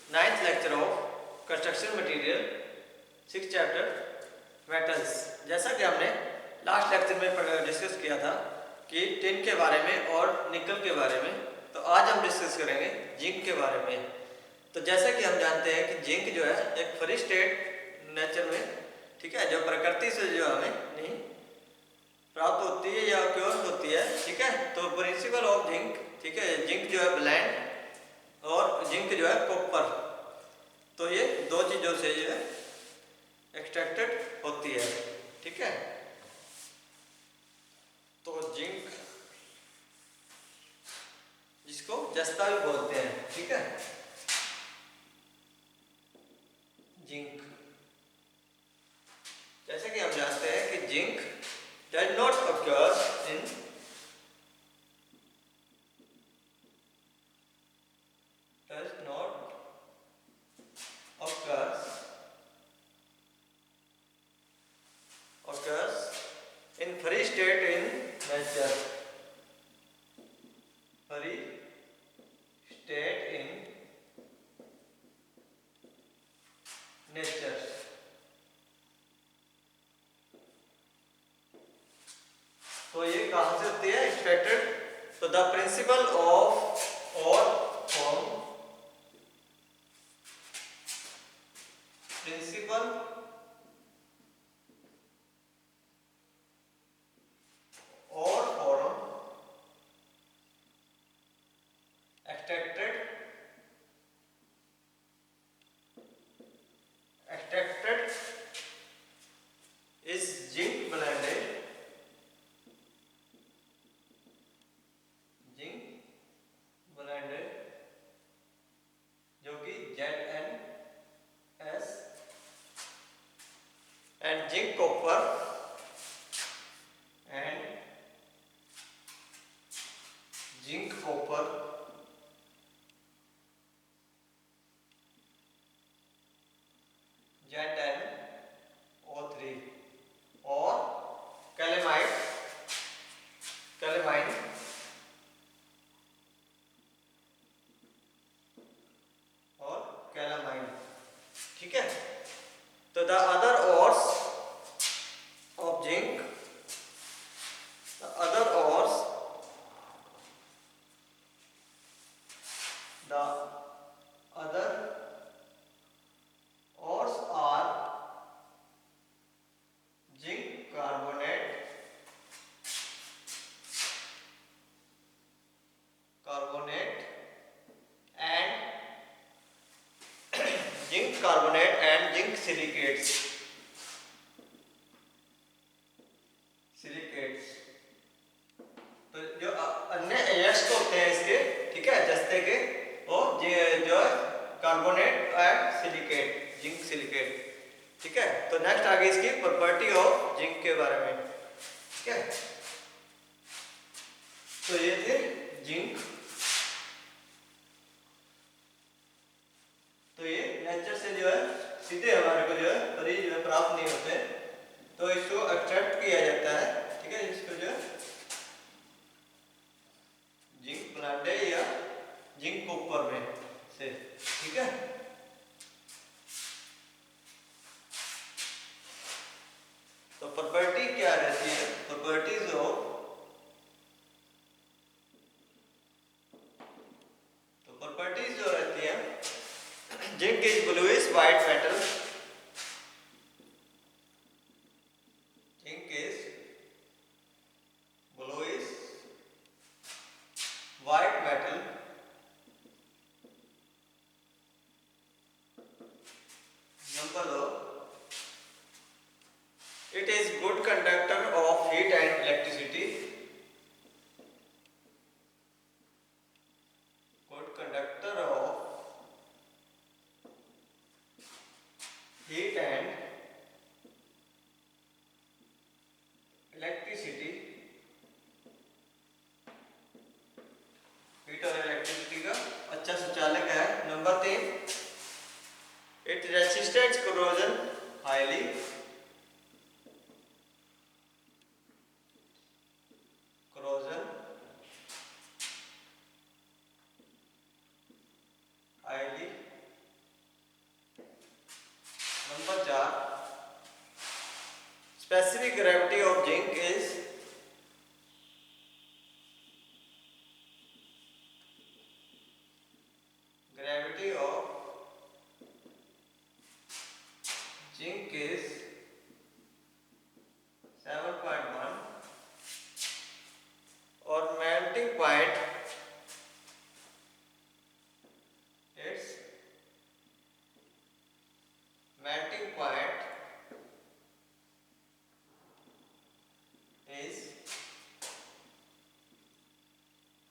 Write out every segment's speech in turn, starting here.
Ninth lecture of construction material, 6 chapter metals. जैसा कि हमने लास्ट लेक्चर में डिस्कस किया था कि टिन के बारे में और निकल के बारे में, तो आज हम डिस्कस करेंगे जिंक के बारे में। तो जैसा कि हम जानते हैं कि जिंक जो है एक फ्री स्टेट नेचर में, ठीक है, जो प्रकृति से जो हमें नहीं प्राप्त होती है या क्योर होती है, ठीक है। तो प्रिंसिपल ऑफ जिंक, ठीक है, जिंक जो है ब्लैंड और जिंक जो है कॉपर, तो ये दो चीज़ों से जो है एक्सट्रैक्टेड होती है, ठीक है। तो जिंक जिसको जस्ता भी बोलते हैं, ठीक है, जिंक। जैसे कि हम जानते हैं कि zinc does not occurs in does not occurs occurs in free state in nature, free state in nature। तो ये कहां से होती है एक्सट्रैक्टेड? तो the principal of ore from principal ore form extracted is zinc blended, zinc blended, जो कि ZnS, and zinc copper and zinc copper ZnO3 और कैलेमाइट, कैलेमाइन और कैलामाइन, ठीक है। तो the other ores of zinc, the other ores, the other ores are zinc carbonate, and zinc carbonate and zinc silicates, तो जो अन्य years होते हैं इसके, ठीक है, जस्ते के, और जो है carbonate and silicate, zinc silicate, ठीक है। तो नेक्स्ट आगे इसकी प्रॉपर्टी ऑफ जिंक के बारे में, ठीक है। तो ये थे जिंक। तो ये नेचर से जो है सीधे हमारे को जो है फ्री जो है प्राप्त नहीं होते, तो इसको एक्सट्रैक्ट किया जाता है, ठीक है। इसको जो है जिंक ब्लेंडेड या जिंक कॉपर में से, ठीक है। तो प्रॉपर्टी क्या रहती है? प्रॉपर्टीज ऑफ, तो प्रॉपर्टीज जो रहती है, zinc is bluish white metal, zinc is bluish white metal, number दो, it is good conductor of heat and electricity, good conductor of heat and electricity, heat और इलेक्ट्रिसिटी का अच्छा सुचालक है। Number 3, it resistance corrosion highly, corrosion highly quantity of zinc is 7.1 और melting point its melting point is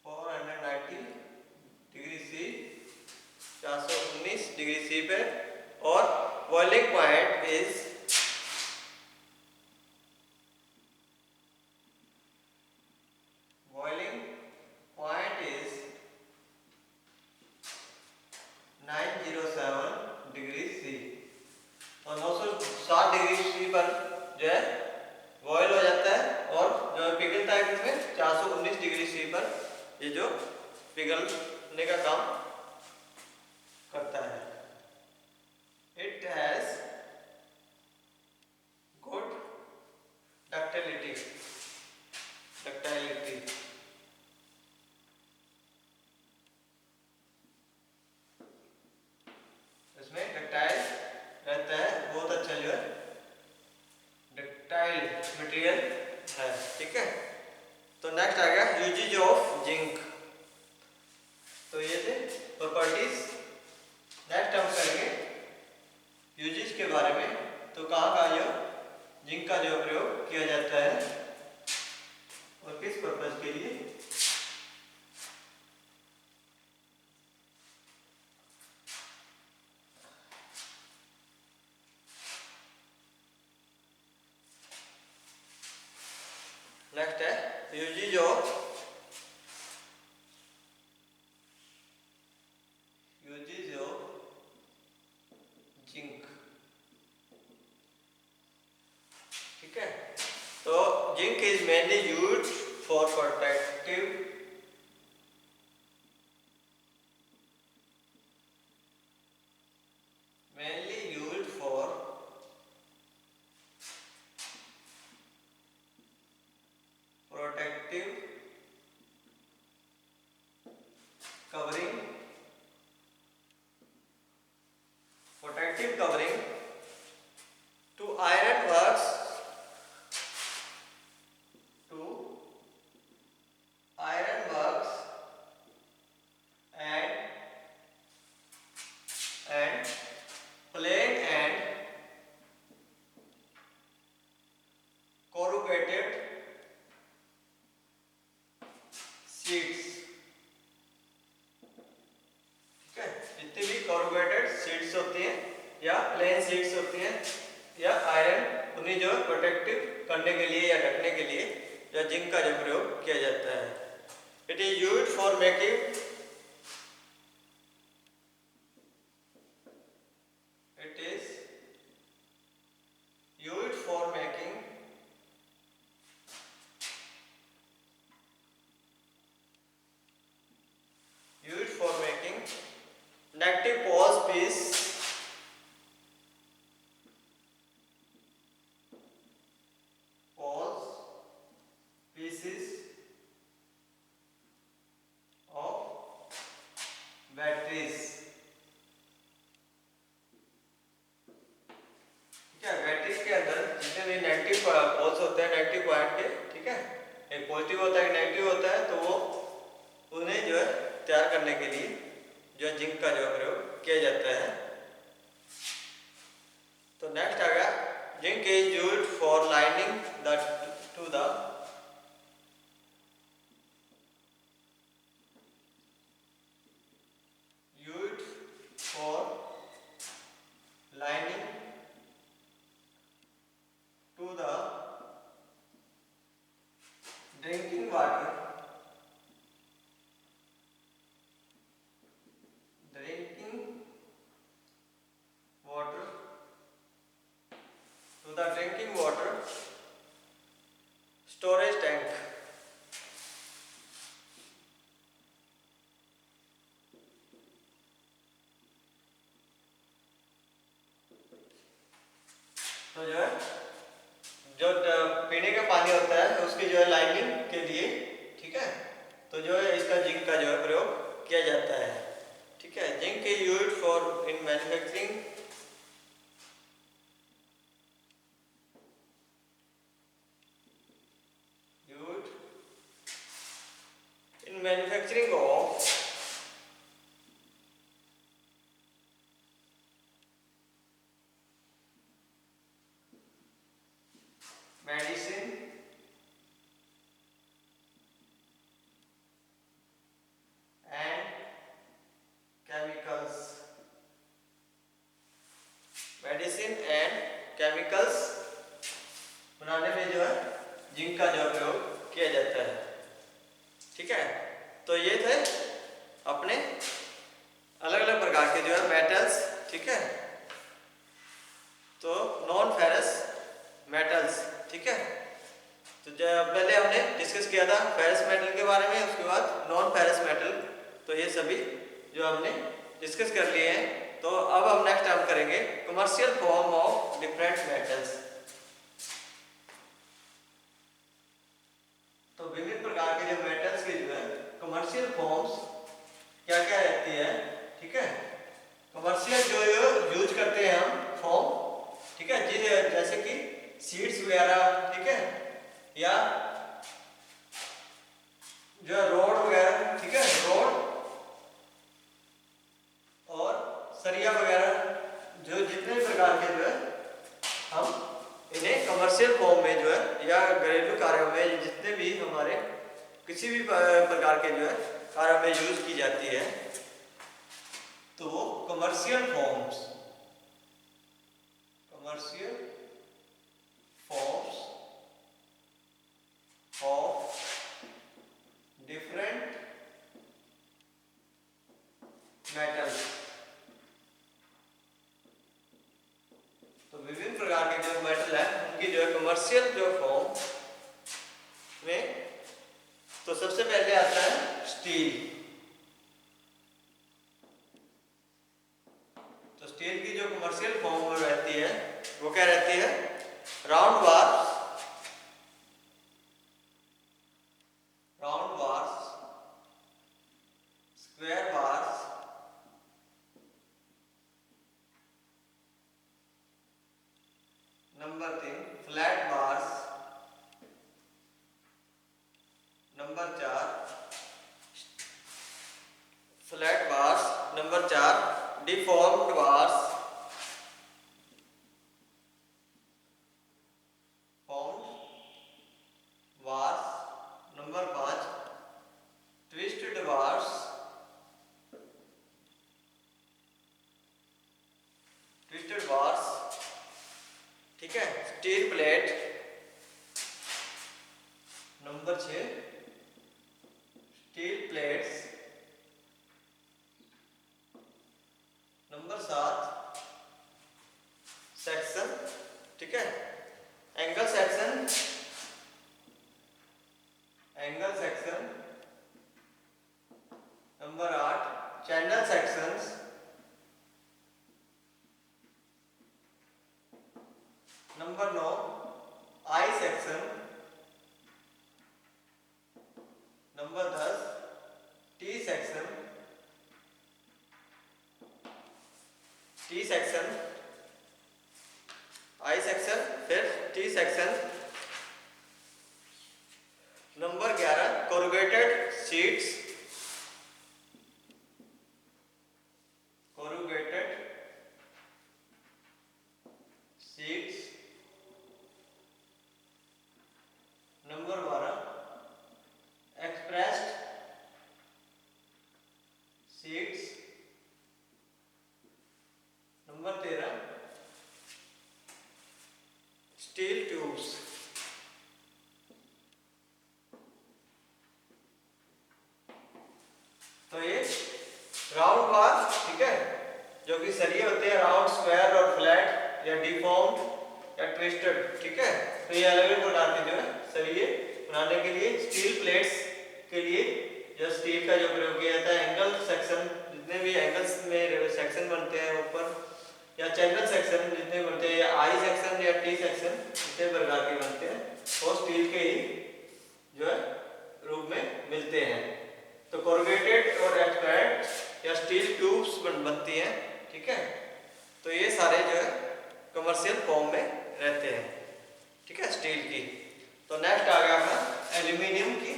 490 degree C 419 degree C पे और boiling point is boiling point is 907 degree C और 960 degree C पर जो है boil हो जाता है और जो पिघलता है किसमें 419 डिग्री सी पर ये जो पिघलने का काम करता है। It has good ductility इसमें डक्टाइल रहता है, बहुत अच्छा जो है डक्टाइल मटेरियल है। ठीक है, तो नेक्स्ट आ गया यूजेज ऑफ जिंक। तो ये थे प्रॉपर्टीज। नेक्स्ट हम करेंगे यूजेज के बारे में। तो कहाँ का जो जिंक का जो प्रयोग किया जाता है और किस पर्पज के लिए। नेक्स्ट है यूजेज ऑफ जिंक। ठीक है, तो zinc is mainly used for protective covering to iron works and plain and corrugated sheets। ठीक है, जितनी भी corrugated sheets होती हैं या प्लेन शीट्स होती हैं या आयरन उन्हें जो प्रोटेक्टिव करने के लिए या ढकने के लिए या जिंक का जो प्रयोग किया जाता है। It is used for making negative pose pieces of batteries। ठीक है, बैटरीज के अंदर जितने भी नेगेटिव पोल्स होते हैं नेगेटिव पॉइंट के, ठीक है, एक पॉजिटिव होता है एक नेगेटिव होता है, तो वो उन्हें जो है तैयार करने के लिए जो जिंक का जो प्रयोग किया जाता है। तो नेक्स्ट आ गया zinc is used for lining the two the drinking water to the drinking water storage tank। तो जो है जो पीने का पानी होता है उसकी जो है लाइनिंग के लिए, ठीक है, तो जो है इसका जिंक का जो है प्रयोग किया जाता है। ठीक है, जिंक इज यूज्ड और in manufacturing manufacturing of medicine and chemicals, medicine and chemicals बनाने में जो है जिंक का जो प्रयोग किया जाता है। ठीक है, तो ये थे अपने अलग अलग प्रकार के जो है मेटल्स। ठीक है, तो नॉन फेरस मेटल्स। ठीक है, तो जब पहले हमने डिस्कस किया था फेरस मेटल के बारे में, उसके बाद नॉन फेरस मेटल, तो ये सभी जो हमने डिस्कस कर लिए हैं। तो अब हम नेक्स्ट टाइम करेंगे commercial form of different metals. तो विभिन्न प्रकार के जो मेटल्स के जो है कमर्शियल फॉर्म्स क्या क्या रहती है। ठीक है, कमर्शियल जो यूज करते हैं हम फॉर्म, ठीक है, जैसे कि सीड्स वगैरह, ठीक है, या जो रोड वगैरह, ठीक है, रोड और सरिया वगैरह, जो जितने प्रकार के जो है हम इन्हें कमर्शियल फॉर्म में जो है या घरेलू कार्यों में जितने भी हमारे किसी भी प्रकार के जो है कार्यों में यूज की जाती है, तो वो commercial forms of different metals. तो विभिन्न प्रकार के जो मेटल है उनकी जो है कमर्शियल जो फॉर्म में, तो सबसे पहले आता है स्टील। तो स्टील की जो कमर्शियल फॉर्म में रहती है वो क्या रहती है, round bar, square bars, number 3 flat bars, number 4 flat bars, number 4 deformed bars, number 5 twisted bars, ठीक है, steel plate, number 6 steel plates, number 7 section, ठीक है, angle section, number 8 channel sections, number 9 I section, number 10 T section, I section, फिर T section, number 11 corrugated sheets, number 12 expressed sheets, number 13 steel tubes. तो ये round बार, ठीक है, जो कि सरिये होते हैं राउंड, स्क्वायर और फ्लैट या डिफॉर्म्ड या ट्विस्टेड, ठीक है, तो ये अलग अलग प्रकार के जो है सरिये बनाने के लिए, स्टील प्लेट्स के लिए जो स्टील का जो प्रयोग किया जाता है, एंगल सेक्शन, जितने भी एंगल्स में सेक्शन बनते हैं ऊपर, या चैनल सेक्शन जितने बनते हैं, या आई सेक्शन या टी सेक्शन जितने प्रकार के बनते हैं, वो स्टील के ही जो है रूप में मिलते हैं। तो कोरुगेटेड और एक्सपैंड या स्टील ट्यूब्स बनती हैं, ठीक है। तो ये सारे जो है कमर्शियल फॉर्म में रहते हैं, ठीक है, स्टील की। तो नेक्स्ट आ गया अपना एल्यूमिनियम की।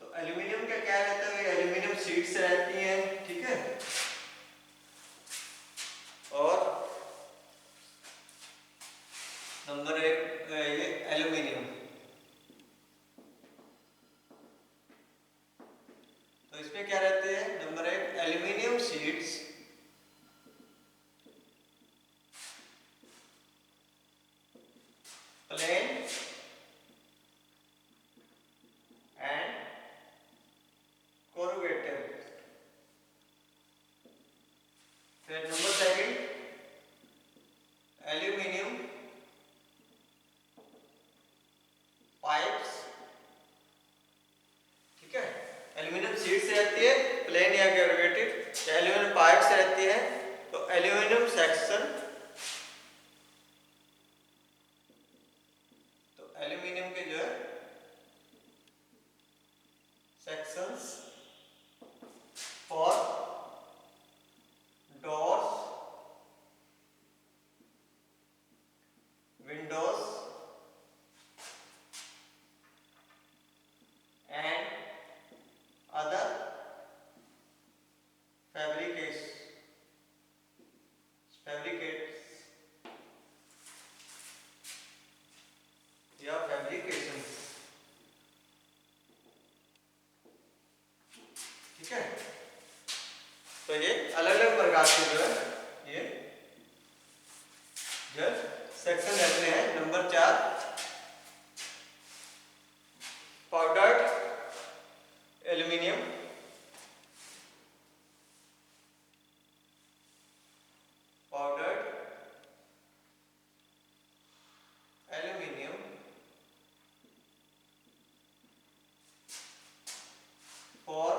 तो एल्यूमिनियम का क्या रहता है, एल्यूमिनियम शीट्स रहती हैं, ठीक है। और नंबर एक ये एल्यूमिनियम, तो इसमें क्या रहते हैं, नंबर एक aluminium sheets, plain and corrugated. फिर नंबर सेकंड एल्यूमिनियम पाइप्स, ठीक है। एल्यूमिनियम शीट्स रहती है प्लेन या कोरुगेटेड, एल्यूमिनियम पाइप्स रहती है, तो एल्यूमिनियम सेक्शन, तो एल्यूमिनियम के जो है sections for doors, windows and other fabricates, या फैब्रिकेशन, ठीक है। तो ये अलग अलग प्रकार के जो है ये जो सेक्शन रहते हैं। Number 4 powdered aluminium, powdered aluminium for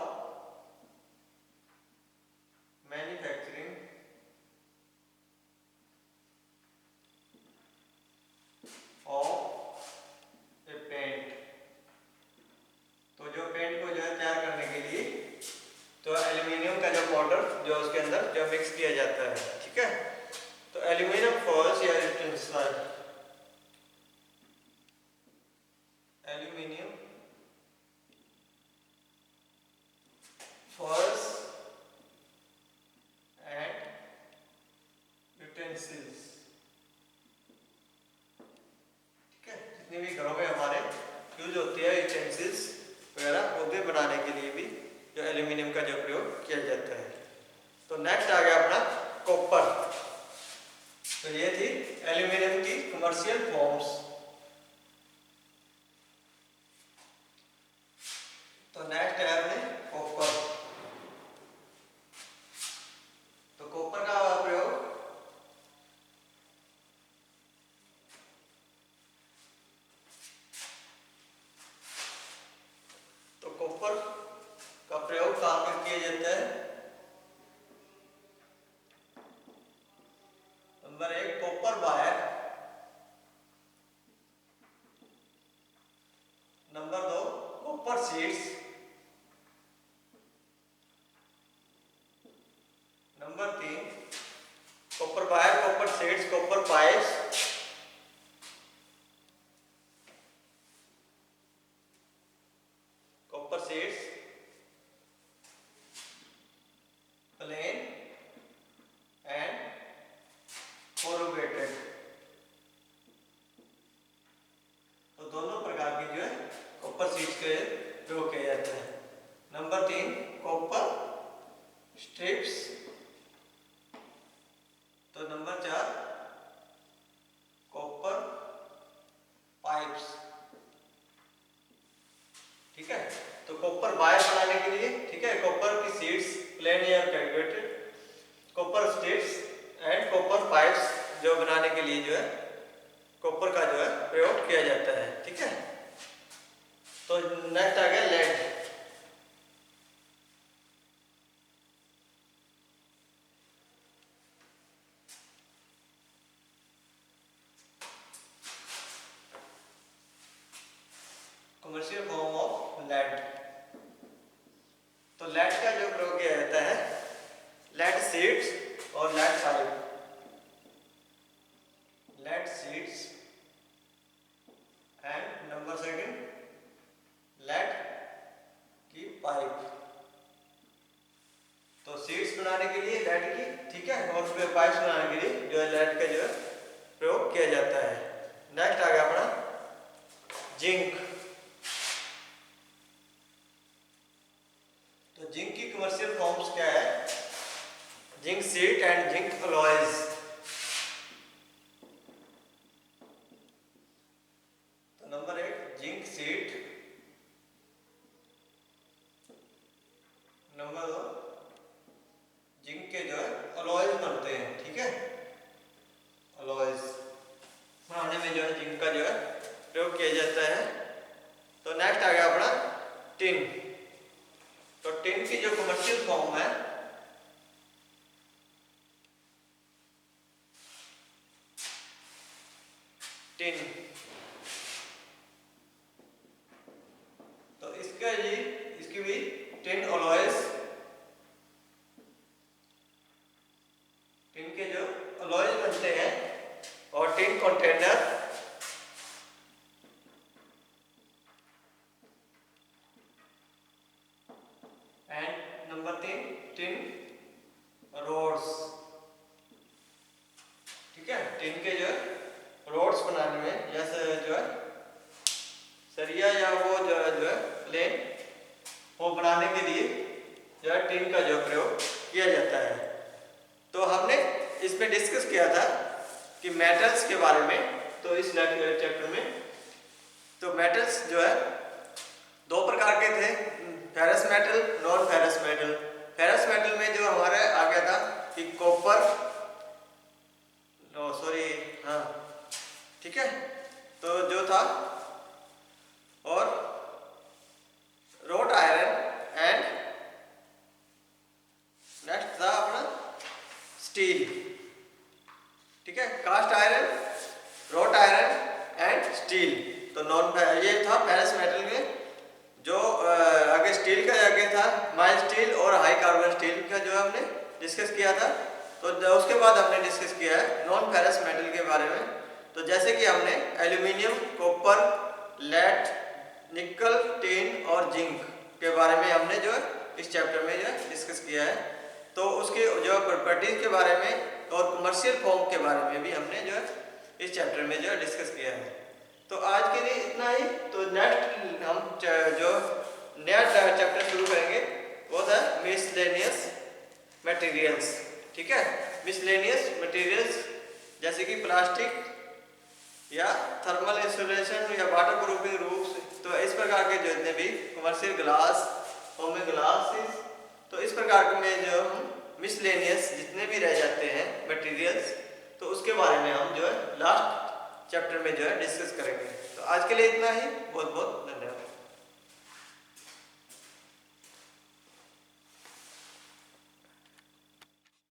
manufacturing of a paint. तो जो पेंट को जो है तैयार करने के लिए तो एल्यूमिनियम का जो पाउडर जो उसके अंदर जो मिक्स किया जाता है, ठीक है। तो एल्यूमिनियम फॉल्स या utensil, aluminium foils and utensils, ठीक है। जितने भी घरों में हमारे यूज होती है यूटेंसिल्स वगैरह, उन्हें बनाने के लिए भी जो एल्यूमिनियम का जो प्रयोग किया जाता है। तो नेक्स्ट आ गया अपना कॉपर। तो ये थी एल्यूमिनियम की कमर्शियल फॉर्म्स। तो नेक्स्ट है अपने कॉपर। तो कॉपर का प्रयोग कॉपर का प्रयोग कहाँ पर किया जाता है, number 1 copper wire, number 2 copper sheets, number 3 copper wire, copper sheets, copper pipes, copper sheets, plain and corrugated. तो दोनों प्रकार की जो है कॉपर शीट्स के प्रयोग किया जाता है। नंबर 3 कॉपर स्ट्रिप्स, तो नंबर 4 कॉपर पाइप्स, ठीक है। तो कॉपर वायर बनाने के लिए, ठीक है, कॉपर की शीट्स प्लेन या corrugated, copper strips and copper pipes जो बनाने के लिए जो है कॉपर का जो है प्रयोग किया जाता है, ठीक है। तो नेक्स्ट आ गया लेड। भी जो है लेड का जो है प्रयोग किया जाता है। नेक्स्ट आ गया अपना जिंक। तो जिंक की कमर्शियल फॉर्म्स क्या है? Zinc sheet and zinc alloys. तो number 1 zinc sheet, number 2 zinc के जो है अलॉयज बनते हैं, ठीक है, अलॉयज बनाने में जो है जिंक का जो है प्रयोग किया जाता है। तो नेक्स्ट आ गया अपना टिन। तो टिन की जो कमर्शियल फॉर्म है टिन, तो इसकी भी टिन अलॉयज, टिन के जो अलॉयज बनते हैं और tin container and number 3 tin rods, ठीक है। टिन के जो है रोड्स बनाने में, जैसे जो है सरिया या वो जो है प्लेन, वो बनाने के लिए जो है टिन का जो प्रयोग किया जाता है। तो हमने इसमें डिस्कस किया था कि मेटल्स के बारे में। तो इस चैप्टर में तो मेटल्स जो है 2 प्रकार के थे, ferrous metal, non ferrous metal. Ferrous metal में जो हमारे आ गया था कि कॉपर, हाँ ठीक है, तो जो था, और रोट आयरन एंड नेक्स्ट था अपना स्टील, ठीक है, cast iron, wrought iron and steel. तो ये था फेरस मेटल में। जो आगे स्टील का आगे था माइल्ड स्टील और हाई कार्बन स्टील का जो हमने डिस्कस किया था। तो उसके बाद हमने डिस्कस किया है नॉन फेरस मेटल के बारे में। तो जैसे कि हमने एल्यूमिनियम, कॉपर, लेड, निकल, टिन और जिंक के बारे में हमने जो है इस चैप्टर में जो है डिस्कस किया है। तो उसके जो प्रॉपर्टीज के बारे में और कमर्शियल फॉर्म के बारे में भी हमने जो है इस चैप्टर में जो है डिस्कस किया है। तो आज के लिए इतना ही। तो नेक्स्ट हम जो नया चैप्टर शुरू करेंगे वो था मिसलेनियस मटेरियल्स, ठीक है। मिसलेनियस मटेरियल्स जैसे कि प्लास्टिक या थर्मल इंसुलेशन या वाटर प्रूफिंग रूफ्स, तो इस प्रकार के जितने भी कमर्शियल ग्लास, होम ग्लासेस, तो इस प्रकार के में जो हम मिसलेनियस जितने भी रह जाते हैं मटेरियल्स, तो उसके बारे में हम जो है लास्ट चैप्टर में जो है डिस्कस करेंगे। तो आज के लिए इतना ही। बहुत बहुत